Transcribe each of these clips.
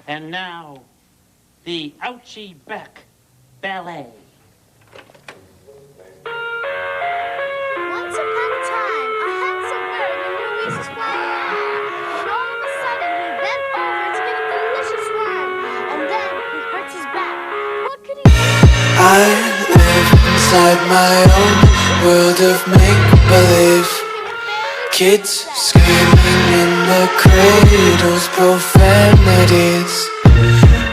And now, the Ouchy Ballet. Once upon a time, a handsome bird named Louise was flying around. And all of a sudden, he bent over to get a delicious worm. And then he hurts his back. What could he do? I live inside my own world of make-believe. Kids screaming in the cradles, profanities.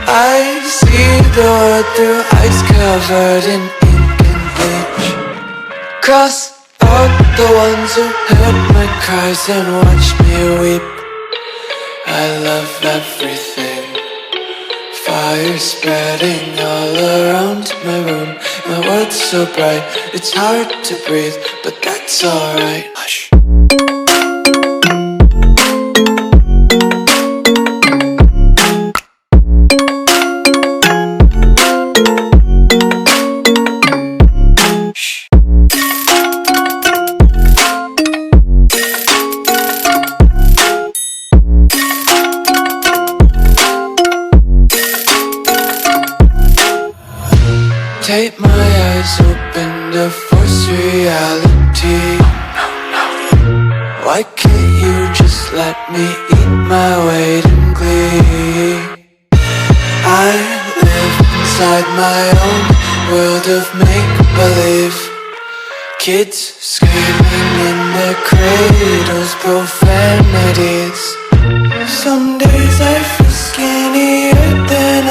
I see the world through ice covered in ink and bleach. Cross out the ones who heard my cries and watched me weep. I love everything. Fire spreading all around my room. My world's so bright, it's hard to breathe, but that's alright. Hush. Take my eyes open to force reality. Why can't you just let me eat my weight in glee? I live inside my own world of make-believe. Kids screaming in their cradles, profanities. Some days I feel skinnier than